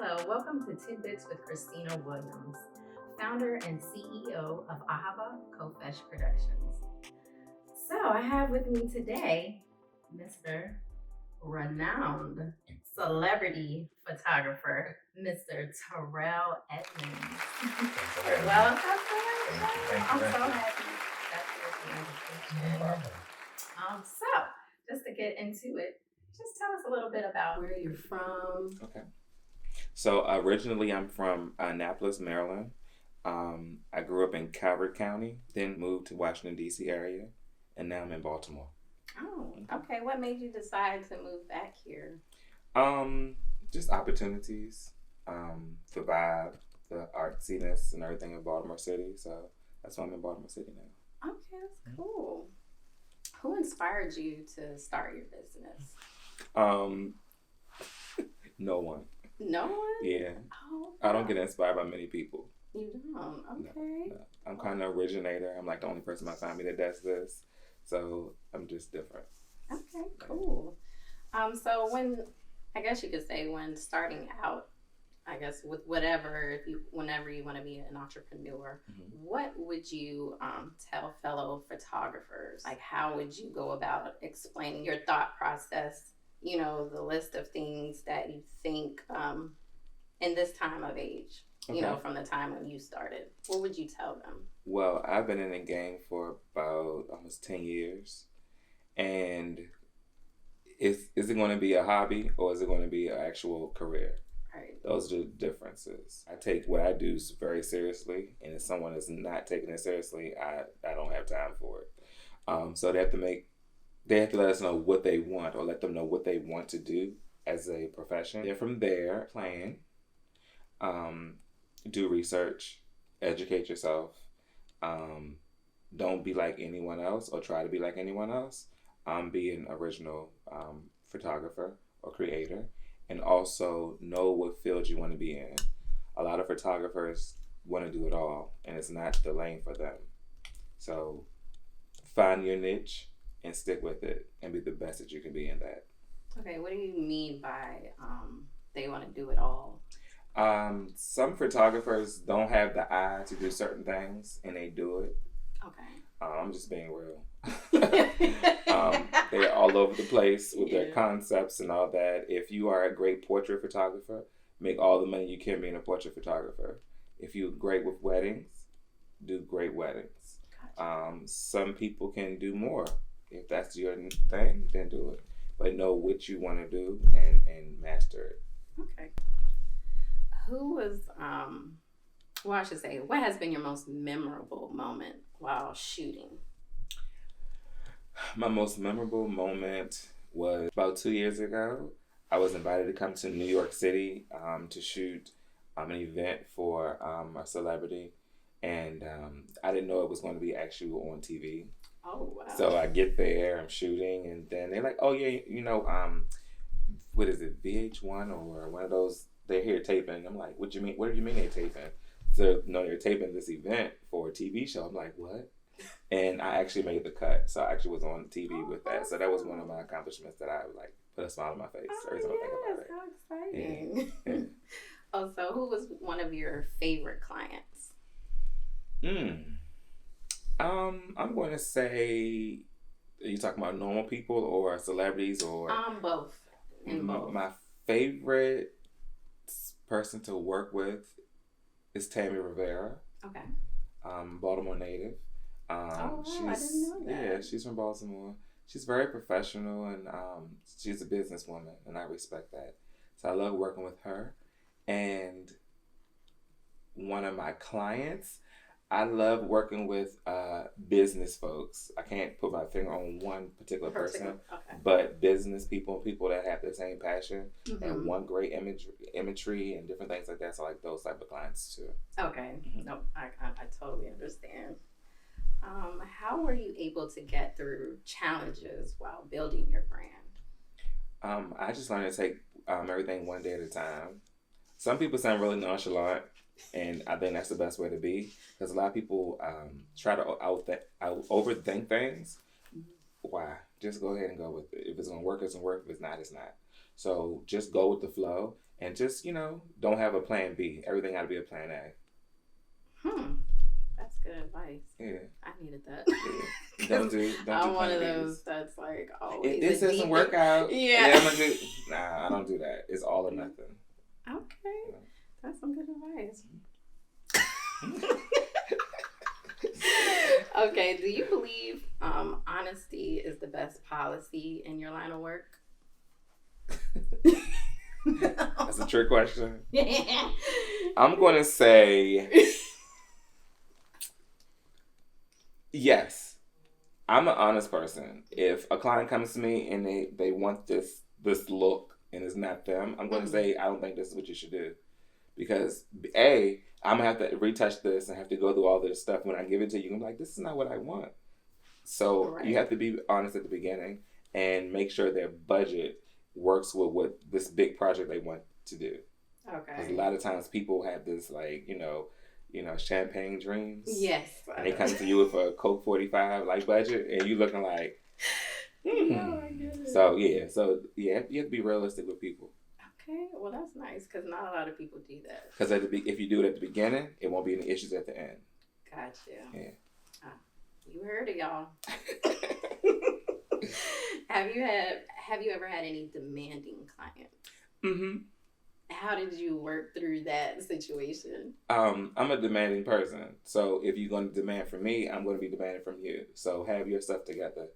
Hello, welcome to Tidbits with Christina Williams, founder and CEO of Ahava Kofesh Productions. So I have with me today Mr. Renowned celebrity photographer, Mr. Terrell Edmonds. Welcome to the show. I'm so happy that you're the invitation. So just to get into it, just tell us a little bit about where you're from. Okay. So originally I'm from Annapolis, Maryland. I grew up in Calvert County, then moved to Washington, D.C. area, and now I'm in Baltimore. Oh, okay. What made you decide to move back here? Just opportunities, the vibe, the artsiness and everything in Baltimore City. So that's why I'm in Baltimore City now. Okay, that's cool. Who inspired you to start your business? No one. No one? Yeah. Oh, I don't get inspired by many people. You don't? Okay. No. I'm kind of originator. I'm like the only person in my family that does this. So I'm just different. Okay, cool. So I guess you could say when starting out, I guess with whenever you want to be an entrepreneur, what would you tell fellow photographers? Like, how would you go about explaining your thought process? You know, the list of things that you think in this time of age, you know, from the time when you started. What would you tell them? Well, I've been in the game for about almost 10 years. And is it going to be a hobby or is it going to be an actual career? Right. Those are the differences. I take what I do very seriously. And if someone is not taking it seriously, I don't have time for it. So they have to let us know what they want or let them know what they want to do as a profession. Then from there, plan, do research, educate yourself. Don't be like anyone else or try to be like anyone else. Be an original photographer or creator. And also know what field you want to be in. A lot of photographers want to do it all, and it's not the lane for them. So find your niche and stick with it and be the best that you can be in that. Okay, what do you mean by they want to do it all? Some photographers don't have the eye to do certain things and they do it. Okay. I'm just being real. They're all over the place with their concepts and all that. If you are a great portrait photographer, make all the money you can being a portrait photographer. If you're great with weddings, do great weddings. Gotcha. Some people can do more. If that's your thing, then do it. But know what you want to do and master it. Okay. Who was, well, I should say, what has been your most memorable moment while shooting? My most memorable moment was about 2 years ago. I was invited to come to New York City to shoot an event for a celebrity. And I didn't know it was going to be actually on TV. Oh, wow. So I get there, I'm shooting, and then they're like, oh, yeah, you know, what is it, VH1 or one of those, they're here taping. I'm like, what do you mean? What do you mean they're taping? So, no, they're taping this event for a TV show. I'm like, what? And I actually made the cut. So I actually was on TV with that. So that was one of my accomplishments that I like put a smile on my face every time I think about it. How exciting. Yeah. Oh, so who was one of your favorite clients? I'm going to say, are you talking about normal people or celebrities or? Both. Both. My favorite person to work with is Tammy Rivera. Okay. Baltimore native. I didn't know that. Yeah, she's from Baltimore. She's very professional and she's a businesswoman, and I respect that. So I love working with her. And one of my clients, I love working with business folks. I can't put my finger on one particular person, but business people that have the same passion and want great imagery and different things like that. So I like those type of clients too. Okay. Nope. I totally understand. How were you able to get through challenges while building your brand? I just learned to take everything one day at a time. Some people sound really nonchalant, and I think that's the best way to be, because a lot of people try to overthink things. Why? Just go ahead and go with it. If it's gonna work, it's gonna work. If it's not, it's not. So just go with the flow and just, don't have a plan B. Everything got to be a plan A. That's good advice. Yeah. I needed that. Yeah. Don't do I'm one of plan those Bs. that's like always. If this doesn't work out, yeah. I'm gonna do. Nah, I don't do that. It's all or nothing. Okay, that's some good advice. Okay, do you believe honesty is the best policy in your line of work? That's a trick question. I'm going to say yes. I'm an honest person. If a client comes to me and they want this look and it's not them, I'm going to say, I don't think this is what you should do. Because A, I'm going to have to retouch this and have to go through all this stuff. When I give it to you, I'm like, this is not what I want. So you have to be honest at the beginning and make sure their budget works with what this big project they want to do. Okay. Because a lot of times people have this champagne dreams. Yes. And they come to you with a Coke 45 budget, and you looking like. Oh my goodness. So you have to be realistic with people. Okay, well that's nice because not a lot of people do that. Because if you do it at the beginning, it won't be any issues at the end. Gotcha. Yeah. You heard it, y'all. Have you ever had any demanding clients? Mm-hmm. How did you work through that situation? I'm a demanding person. So if you're going to demand from me, I'm going to be demanding from you. So have your stuff together.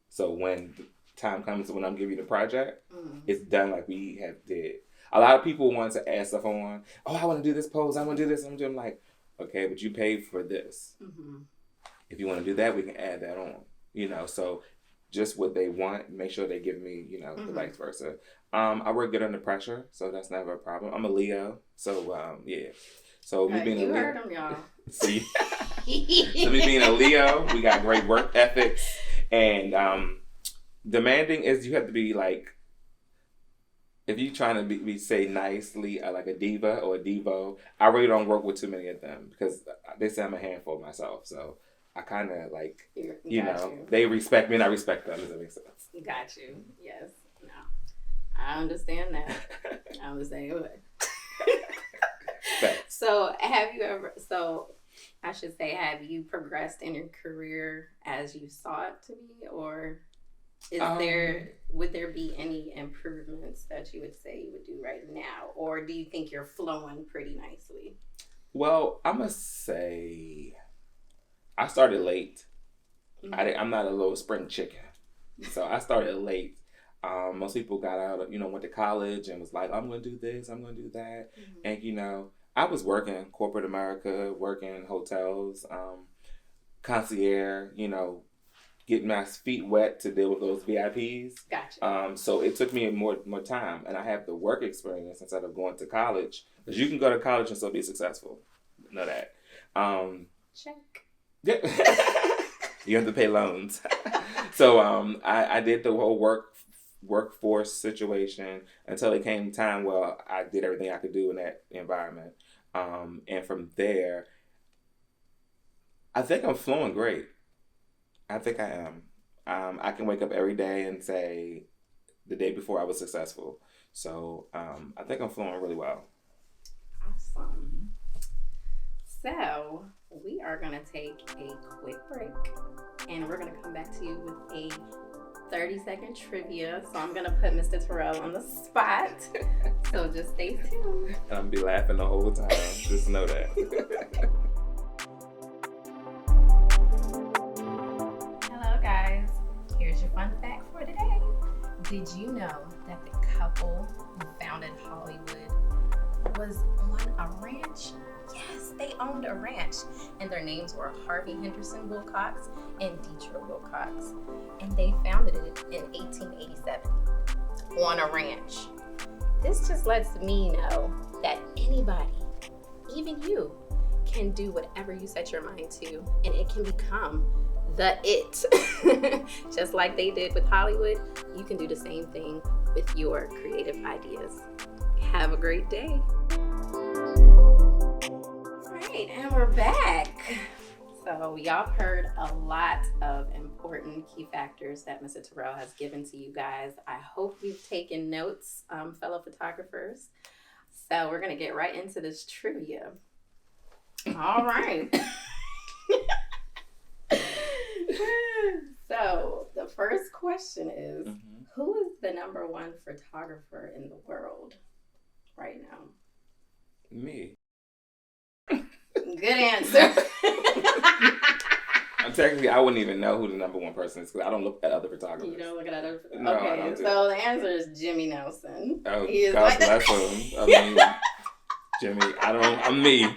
So when the time comes when I'm giving you the project, it's done like we have did. A lot of people want to add stuff on. Oh, I want to do this pose. I want to do this. I'm doing okay, but you paid for this. Mm-hmm. If you want to do that, we can add that on. So just what they want, make sure they give me, the vice versa. I work good under pressure, so that's never a problem. I'm a Leo, so yeah. So me being you a Leo, heard him, y'all. See, so me being a Leo, we got great work ethics, and demanding is you have to be if you're trying to be say nicely like a diva or a divo. I really don't work with too many of them because they say I'm a handful myself, so. I kind of they respect me and I respect them. Does that make sense? Got you. Yes. No. I understand that. I'm the same way. So have you progressed in your career as you saw it to be, or would there be any improvements that you would say you would do right now, or do you think you're flowing pretty nicely? Well, I'm gonna say I started late. Mm-hmm. I'm not a little spring chicken, so I started late. Most people got out, went to college and was like, I'm going to do this, I'm going to do that. Mm-hmm. And, I was working corporate America, working hotels, concierge, getting my feet wet to deal with those VIPs. Gotcha. So it took me more time, and I have the work experience instead of going to college. Because you can go to college and still be successful. Know that. Check. Yeah. You have to pay loans. So I did the whole workforce situation until it came time where I did everything I could do in that environment. And from there, I think I'm flowing great. I think I am. I can wake up every day and say the day before I was successful. So I think I'm flowing really well. Awesome. So we are going to take a quick break and we're going to come back to you with a 30-second trivia. So I'm going to put Mr. Terrell on the spot. So just stay tuned. I'm going to be laughing the whole time. Just know that. Hello, guys. Here's your fun fact for today. Did you know that the couple who founded Hollywood was on a ranch? Yes, they owned a ranch, and their names were Harvey Henderson Wilcox and Deidre Wilcox, and they founded it in 1887 on a ranch. This just lets me know that anybody, even you, can do whatever you set your mind to, and it can become the it. Just like they did with Hollywood, you can do the same thing with your creative ideas. Have a great day. And we're back. So y'all heard a lot of important key factors that Mr. Terrell has given to you guys. I hope you've taken notes, fellow photographers. So we're gonna get right into this trivia. All right. So the first question is, who is the number one photographer in the world right now? Me. Good answer. Technically, I wouldn't even know who the number one person is because I don't look at other photographers. You don't look at other. No, okay, I don't so the answer is Jimmy Nelson. Oh, He is God bless him. I mean, Jimmy, I'm me.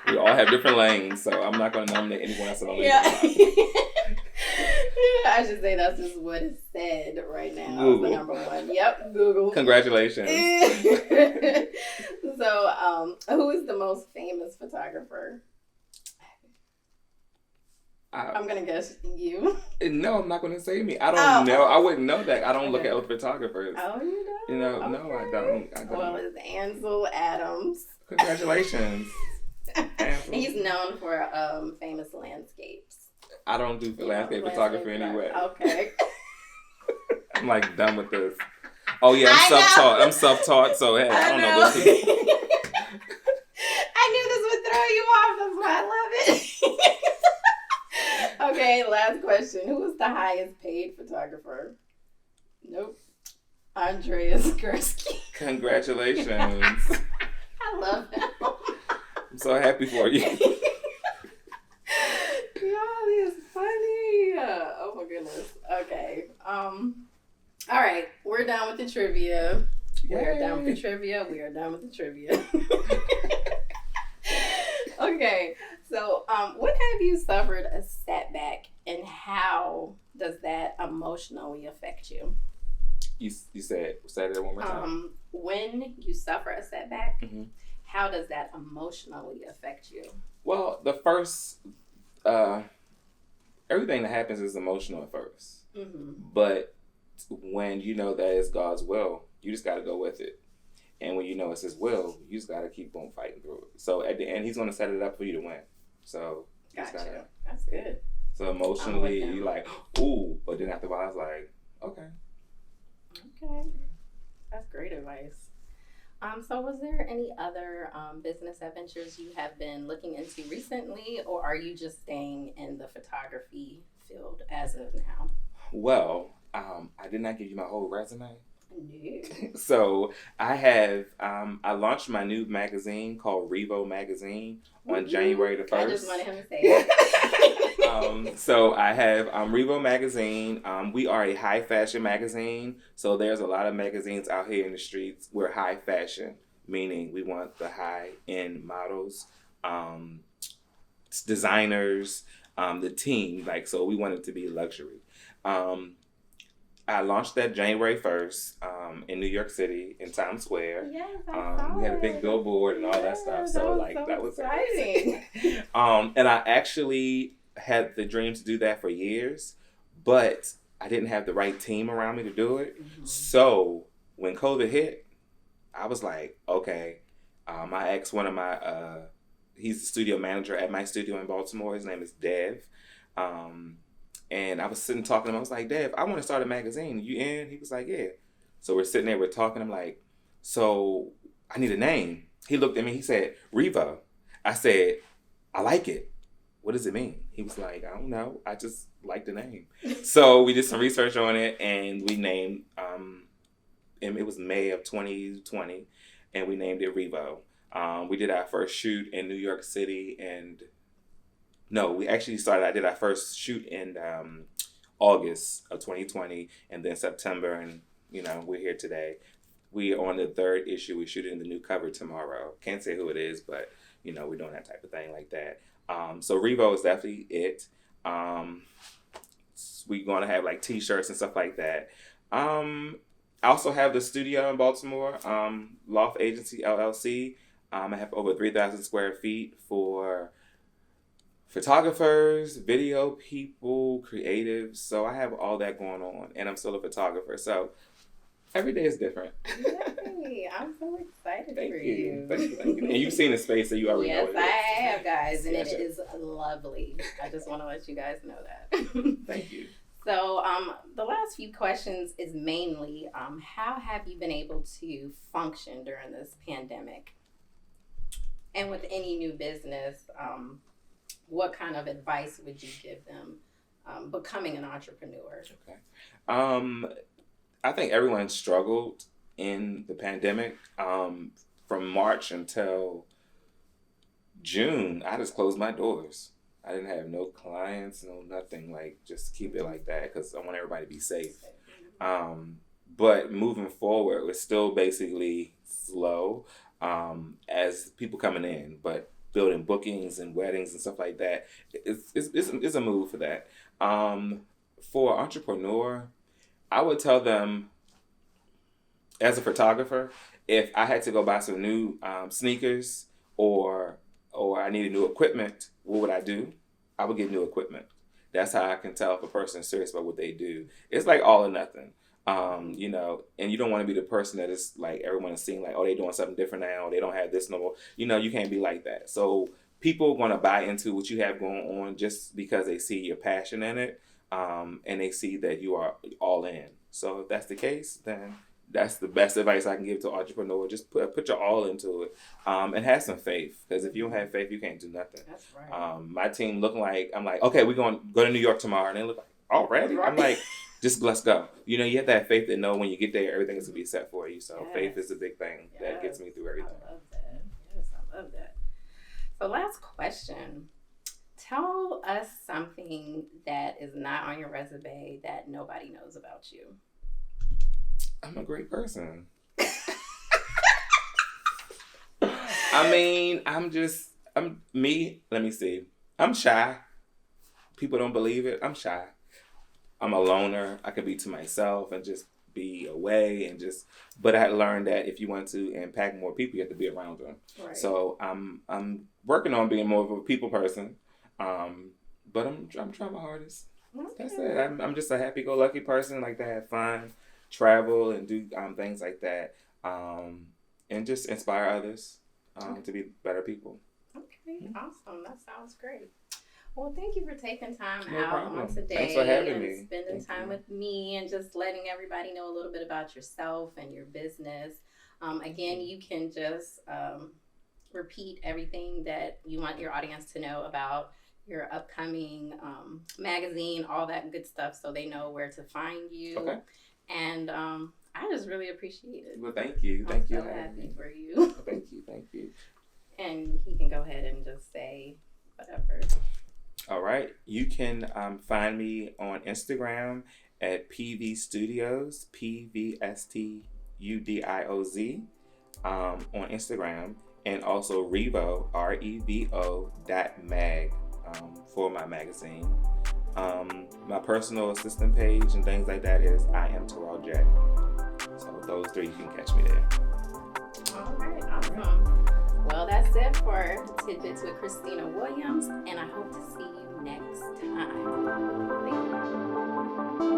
We all have different lanes, so I'm not going to nominate anyone else. I should say that's just what is said right now. Google. The number one. Yep, Google. Congratulations. So, who is the most famous photographer? I'm gonna guess you. No, I'm not gonna say me. I don't know. I wouldn't know that. I don't look at other photographers. Oh, you don't? You know, okay. no, I don't. Well, it's Ansel Adams. Congratulations. Ansel. He's known for famous landscapes. I don't do landscape photography anyway. Okay. I'm like done with this. Oh yeah, I'm self-taught. So hey, I don't know what to do. I knew this would throw you off. That's why I love it. Okay, last question. Who is the highest paid photographer? Nope. Andreas Gursky. Congratulations. I love him. I'm so happy for you. Y'all is funny. Oh my goodness. Okay. All right. We're done with the trivia. We are done with the trivia. Okay. So, when have you suffered a setback, and how does that emotionally affect you? You said it one more time. When you suffer a setback, how does that emotionally affect you? Well, the first, everything that happens is emotional at first. But when you know that it's God's will, you just got to go with it. And when you know it's His will, you just got to keep on fighting through it. So at the end, He's going to set it up for you to win. So Gotcha. That's good. So emotionally, you like, ooh, but then after a while, it's like, okay. That's great advice. So was there any other business adventures you have been looking into recently, or are you just staying in the photography field as of now? Well, I did not give you my whole resume. No. So I have, I launched my new magazine called Revo Magazine on January the 1st. I just wanted him to say that. So I have Revo Magazine. We are a high fashion magazine. So there's a lot of magazines out here in the streets. We're high fashion, meaning we want the high end models, designers, the team. Like, so we want it to be luxury. I launched that January 1st in New York City in Times Square. Yes, we had a big billboard and all that stuff. So that was exciting. And I actually had the dream to do that for years, but I didn't have the right team around me to do it. So when COVID hit, I was like, okay, my ex, he's the studio manager at my studio in Baltimore. His name is Dev. And I was sitting talking to him. I was like, Dev, I want to start a magazine. You in? He was like, yeah. So we're sitting there, we're talking. I'm like, so I need a name. He looked at me. He said, Revo. I said, I like it. What does it mean? He was like, I don't know. I just like the name. So we did some research on it, and we named, and it was May of 2020, and we named it Revo. We did our first shoot in New York City, and I did our first shoot in August of 2020, and then September, and we're here today. We are on the 3rd issue. We're shooting the new cover tomorrow. Can't say who it is, but we're doing that type of thing like that. So Revo is definitely it. We're gonna have like T-shirts and stuff like that. I also have the studio in Baltimore, Loft Agency LLC. I have over 3,000 square feet for photographers, video people, creatives. So I have all that going on, and I'm still a photographer. So every day is different. Yay, I'm so excited for you. Thank you. And you've seen the space, so you already know Yes, I have, guys, and it is lovely. I just want to let you guys know that. Thank you. So, the last few questions is mainly, how have you been able to function during this pandemic? And with any new business, what kind of advice would you give them becoming an entrepreneur? Okay. I think everyone struggled in the pandemic. From March until June, I just closed my doors. I didn't have no clients, no nothing. Like, just keep it like that because I want everybody to be safe. But moving forward, it's still basically slow as people coming in, but building bookings and weddings and stuff like that, it's a move for that. For an entrepreneur, I would tell them, as a photographer, if I had to go buy some new sneakers or I needed new equipment, what would I do? I would get new equipment. That's how I can tell if a person is serious about what they do. It's like all or nothing, you know, and you don't want to be the person that is like, everyone is seeing like, oh, they're doing something different now. They don't have this no more. You know, you can't be like that. So people are going to buy into what you have going on just because they see your passion in it, and they see that you are all in. So if that's the case, then that's the best advice I can give to an entrepreneur. Just put your all into it, and have some faith. Because if you don't have faith, you can't do nothing. That's right. My team looking like, I'm like, okay, we're going to go to New York tomorrow. And they look like, already? Right. I'm like, just let's go. You know, you have to have faith to know when you get there, everything is going to be set for you. So Yes. faith is a big thing that gets me through everything. I love that. Yes, I love that. So last question. Tell us something that is not on your resume that nobody knows about you. I'm a great person. I mean, I'm me. Let me see. I'm shy. People don't believe it. I'm shy. I'm a loner. I could be to myself and just be away and just. But I learned that if you want to impact more people, you have to be around them. Right. So I'm working on being more of a people person. But I'm trying my hardest. Okay. That's it. I'm just a happy-go-lucky person. Like to have fun, travel, and do things like that, and just inspire others to be better people. Okay, awesome. That sounds great. Well, thank you for taking time No out problem. on today Thanks for having and me. spending Thank time you. with me and just letting everybody know a little bit about yourself and your business. Again, you can just repeat everything that you want your audience to know about your upcoming magazine, all that good stuff, so they know where to find you. Okay. And I just really appreciate it. Well, thank you. I'm Thank you so for having happy me. for you. Thank you. Thank you. And he can go ahead and just say whatever. All right. You can find me on Instagram at PV Studios, PVSTUDIOZ, on Instagram, and also Revo, REVO.mag, for my magazine. My personal assistant page and things like that is I am Terrell J. So those three, you can catch me there. All right, awesome. Well, that's it for Tidbits with Christina Williams, and I hope to see you next time. Thank you.